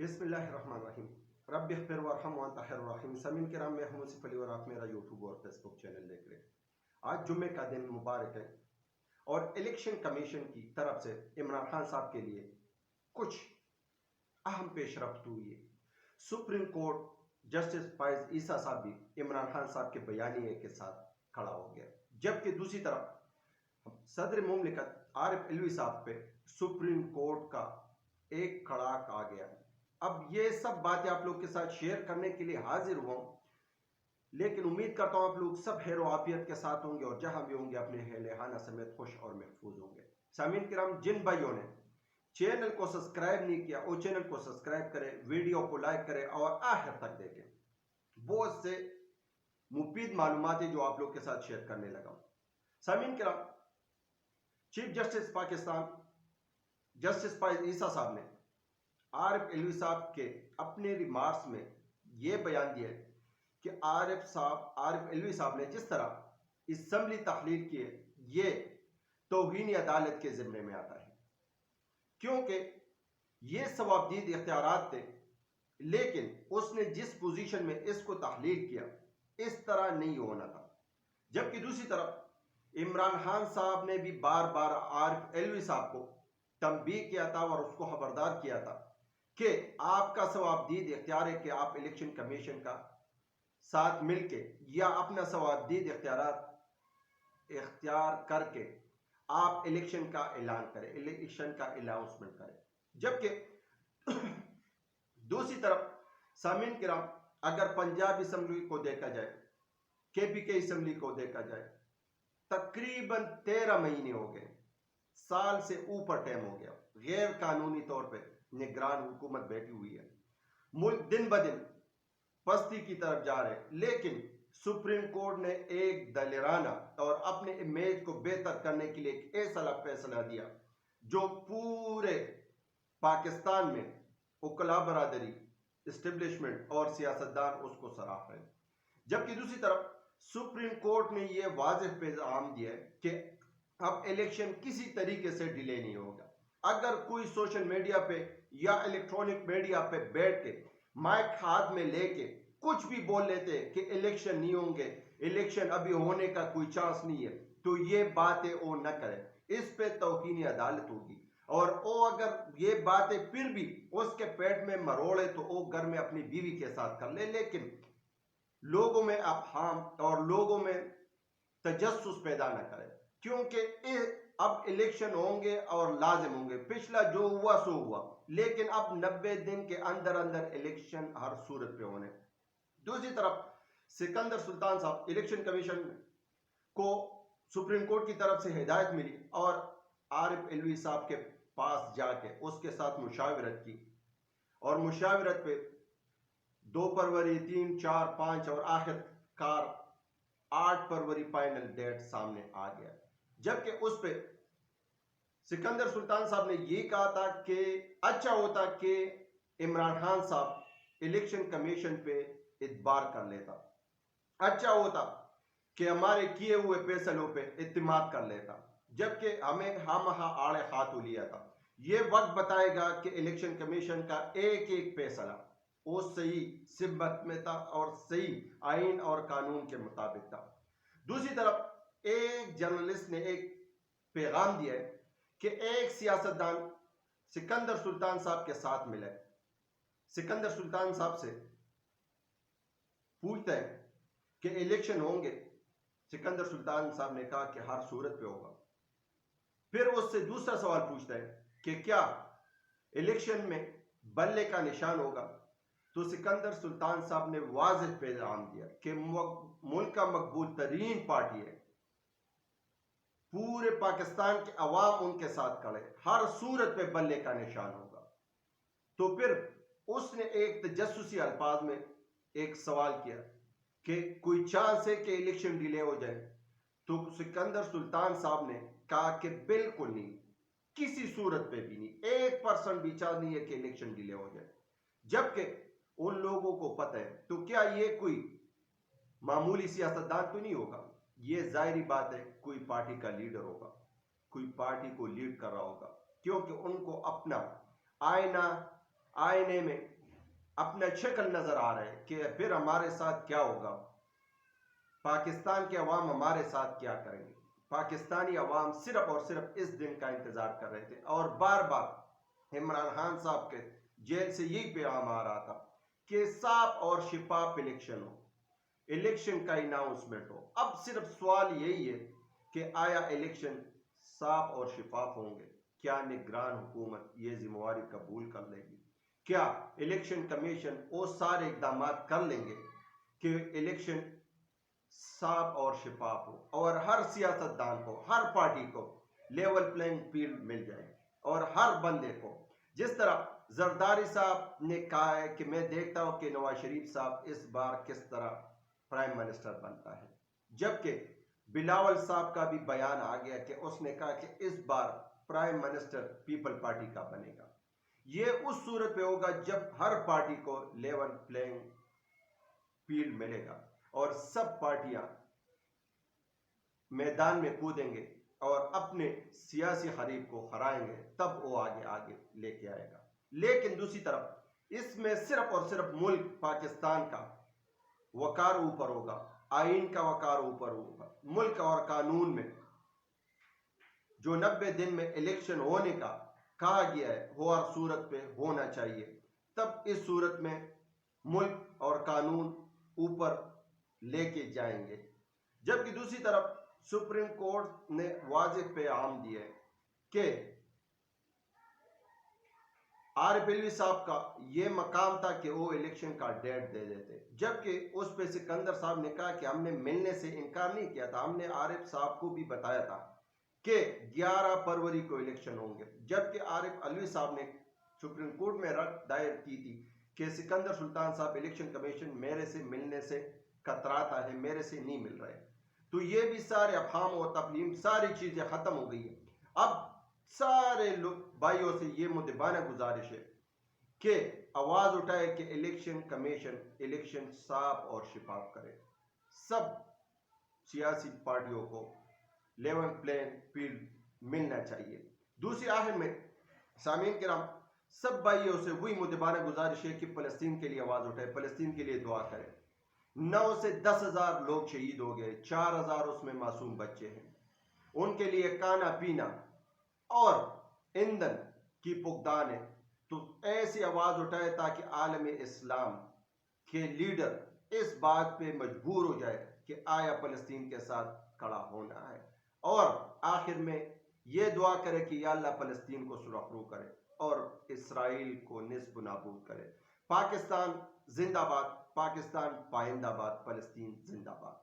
बिस्मिल्लाहिर्रहमानिर्रहीम। रब्बिग़फिर वरहम व अंत खैरुर राहिमीन। समीन किराम, मैं हूं मुनसिफ अली और आप मेरा यूट्यूब और फेसबुक चैनल देख रहे हैं। आज जुम्मे का दिन मुबारक है और इलेक्शन कमीशन की तरफ से इमरान खान साहब के लिए कुछ अहम पेशरफ्त हुई है। सुप्रीम कोर्ट जस्टिस फाइज ईसा साहब भी इमरान खान साहब के बयानिए के साथ खड़ा हो गया, जबकि दूसरी तरफ सदर मुमलिकत आरिफ अलवी साहब पे सुप्रीम कोर्ट का एक खड़ाक आ गया। अब ये सब बातें आप लोग के साथ शेयर करने के लिए हाजिर हुआ हूं, लेकिन उम्मीद करता हूं आप लोग सब हैरो आफियत के साथ होंगे और जहां भी होंगे अपने अहल समेत खुश और महफूज होंगे। सामीन किराम, जिन भाइयों ने चैनल को सब्सक्राइब नहीं किया वो चैनल को सब्सक्राइब करें, वीडियो को लाइक करें और आखिर तक देखें। बहुत से मुफीद मालूमात जो आप लोग के साथ शेयर करने लगा हूं। सामीन किराम, चीफ जस्टिस पाकिस्तान जस्टिस फाइज ईसा साहब ने आरिफ अलवी साहब के अपने रिमार्क्स में यह बयान दिया कि आरिफ अलवी साहब ने जिस तरह असम्बली तहलील की है ये तौहीन अदालत के जिम्मे में आता है, क्योंकि ये सवाबदीद इख्तियारात थे, लेकिन उसने जिस पोजीशन में इसको तहलील किया इस तरह नहीं होना था। जबकि दूसरी तरफ इमरान खान साहब ने भी बार बार आरिफ अलवी साहब को तंबीह किया था और उसको खबरदार किया था कि आपका सवाबदीद इख्तियार है कि आप इलेक्शन कमीशन का साथ मिलके या अपना सवाबदीद इख्तियार करके आप इलेक्शन का ऐलान करें, इलेक्शन का अनाउंसमेंट करें। जबकि दूसरी तरफ सामीन किराम, अगर पंजाब असम्बली को देखा जाए, केपीके असम्बली को देखा जाए, तकरीबन 13 महीने हो गए, साल से ऊपर टाइम हो गया, गैर कानूनी तौर पे निगरान हुकूमत बैठी हुई है। मुल्क दिन ब दिन पस्ती की तरफ जा रहे, लेकिन सुप्रीम कोर्ट ने एक दलेराना और अपने इमेज को बेहतर करने के लिए एक ऐसा फैसला दिया जो पूरे पाकिस्तान में उकला बरादरी, एस्टेब्लिशमेंट और सियासतदान उसको सराह रहे। जबकि दूसरी तरफ सुप्रीम कोर्ट ने यह वाज़ेह पैगाम दिया कि अब इलेक्शन किसी तरीके से डिले नहीं होगा। अगर कोई सोशल मीडिया पे या इलेक्ट्रॉनिक मीडिया पे बैठ के माइक हाथ में लेके कुछ भी बोल लेते कि इलेक्शन नहीं होंगे, इलेक्शन अभी होने का कोई चांस नहीं है, तो ये बातें वो न करें। इस पे तौहीन अदालत होगी और वो अगर ये बातें फिर भी उसके पेट में मरोड़े तो वो घर में अपनी बीवी के साथ कर ले, लेकिन लोगों में अफहाम और लोगों में तजस्सुस पैदा न करें, क्योंकि अब इलेक्शन होंगे और लाजिम होंगे। पिछला जो हुआ सो हुआ, लेकिन अब 90 दिन के अंदर अंदर इलेक्शन हर सूरत पे होने। दूसरी तरफ सिकंदर सुल्तान साहब, इलेक्शन कमीशन को सुप्रीम कोर्ट की तरफ से हिदायत मिली और आरिफ अलवी साहब के पास जाके उसके साथ मुशावरत की और मुशावरत पे 2 फरवरी, 3, 4, 5 और आखिरकार 8 फरवरी फाइनल डेट सामने आ गया। जबकि उस पे सिकंदर सुल्तान साहब ने यह कहा था कि अच्छा होता कि इमरान खान साहब इलेक्शन कमीशन पे इतबार कर लेता, अच्छा होता कि हमारे किए हुए फैसलों पे इत्मीनान कर लेता, जबकि हमें हम आड़े हाथ लिया था। यह वक्त बताएगा कि इलेक्शन कमीशन का एक एक फैसला वो सही सिब्बत में था और सही आइन और कानून के मुताबिक था। दूसरी तरफ एक जर्नलिस्ट ने एक पैगाम दिया है कि एक सियासतदान सिकंदर सुल्तान साहब के साथ मिले, सिकंदर सुल्तान साहब से पूछते हैं कि इलेक्शन होंगे। सिकंदर सुल्तान साहब ने कहा कि हर सूरत पे होगा। फिर उससे दूसरा सवाल पूछता है कि क्या इलेक्शन में बल्ले का निशान होगा, तो सिकंदर सुल्तान साहब ने वाज़ेह पैगाम दिया कि मुल्क का मकबूल तरीन पार्टी है, पूरे पाकिस्तान के अवाम उनके साथ खड़े, हर सूरत पे बल्ले का निशान होगा। तो फिर उसने एक तजस्सुसी अल्फाज में एक सवाल किया कि कोई चांस है कि इलेक्शन डिले हो जाए, तो सिकंदर सुल्तान साहब ने कहा कि बिल्कुल नहीं, किसी सूरत पे भी नहीं, 1% भी चांस नहीं है कि इलेक्शन डिले हो जाए। जबकि उन लोगों को पता है, तो क्या ये कोई मामूली सियासतदान तो नहीं होगा, ये जाहिर बात है कोई पार्टी का लीडर होगा, कोई पार्टी को लीड कर रहा होगा, क्योंकि उनको अपना आईना आईने में अपना शक्ल नजर आ रहे हैं कि फिर हमारे साथ क्या होगा, पाकिस्तान के अवाम हमारे साथ क्या करेंगे। पाकिस्तानी अवाम सिर्फ और सिर्फ इस दिन का इंतजार कर रहे थे और बार बार इमरान खान साहब के जेल से यही पैगाम आ रहा था कि साफ और शिफाफ इलेक्शन हो, इलेक्शन का अनाउंसमेंट हो। अब सिर्फ सवाल यही है कि आया इलेक्शन साफ और शिफाफ होंगे, क्या निगरान हुकूमत ये जिम्मेवारी कबूल कर लेगी, क्या इलेक्शन कमीशन वो सारे इकदाम कर लेंगे कि इलेक्शन साफ और शिफाफ हो और हर सियासतदान को, हर पार्टी को लेवल प्लेइंग फील्ड मिल जाए और हर बंदे को, जिस तरह जरदारी साहब ने कहा है कि मैं देखता हूं कि नवाज शरीफ साहब इस बार किस तरह प्राइम मिनिस्टर बनता है, जबकि बिलावल साहब का भी बयान आ गया कि उसने कहा कि इस बार प्राइम मिनिस्टर पीपल पार्टी का बनेगा। यह उस सूरत पे होगा जब हर पार्टी को लेवल प्लेइंग फील्ड मिलेगा और सब पार्टियां मैदान में कूदेंगे और अपने सियासी हरीफ को हराएंगे, तब वो आगे आगे लेके आएगा। लेकिन दूसरी तरफ इसमें सिर्फ और सिर्फ मुल्क पाकिस्तान का वकार ऊपर होगा, आइन का वकार ऊपर होगा, मुल्क और कानून में जो 90 दिन में इलेक्शन होने का कहा गया है वो हर सूरत पे होना चाहिए। तब इस सूरत में मुल्क और कानून ऊपर लेके जाएंगे। जबकि दूसरी तरफ सुप्रीम कोर्ट ने वाज़ेह पैगाम दिए कि आरिफ अलवी साहब का ये मकाम था कि वो इलेक्शन का डेट दे देते, जबकि उस पे सिकंदर साहब ने कहा कि हमने मिलने से इनकार नहीं किया था, हमने आरिफ साहब को भी बताया था कि 11 फरवरी को इलेक्शन होंगे। जबकि आरिफ अलवी साहब ने सुप्रीम कोर्ट में रद दायर की थी कि सिकंदर सुल्तान साहब इलेक्शन कमीशन मेरे से मिलने से कतराता है, मेरे से नहीं मिल रहे। तो ये भी सारे अफहाम और तफहीम सारी चीजें खत्म हो गई है। अब सारे लोग भाइयों से ये मुद्देबाना गुजारिश है कि आवाज उठाए कि इलेक्शन कमीशन इलेक्शन साफ और शिफाफ करे, सब सियासी पार्टियों को लेवल प्लेइंग फील्ड मिलना चाहिए। दूसरी आखिर में सामीन किराम, सब भाइयों से वही मुद्देबाना गुजारिश है कि फलस्तीन के लिए आवाज उठाए, फलस्तीन के लिए दुआ करें। 9 से 10,000 लोग शहीद हो गए, 4,000 उसमें मासूम बच्चे हैं, उनके लिए खाना पीना और ईंधन की पुगदान है। तो ऐसी आवाज उठाए ताकि आलम इस्लाम के लीडर इस बात पे मजबूर हो जाए कि आया फलस्तीन के साथ खड़ा होना है, और आखिर में ये दुआ करे कि या अल्लाह फलस्तीन को सुरखरू करे और इसराइल को निस्ब नाबूद करे। पाकिस्तान जिंदाबाद, पाकिस्तान पाइंदाबाद, फलस्तीन जिंदाबाद।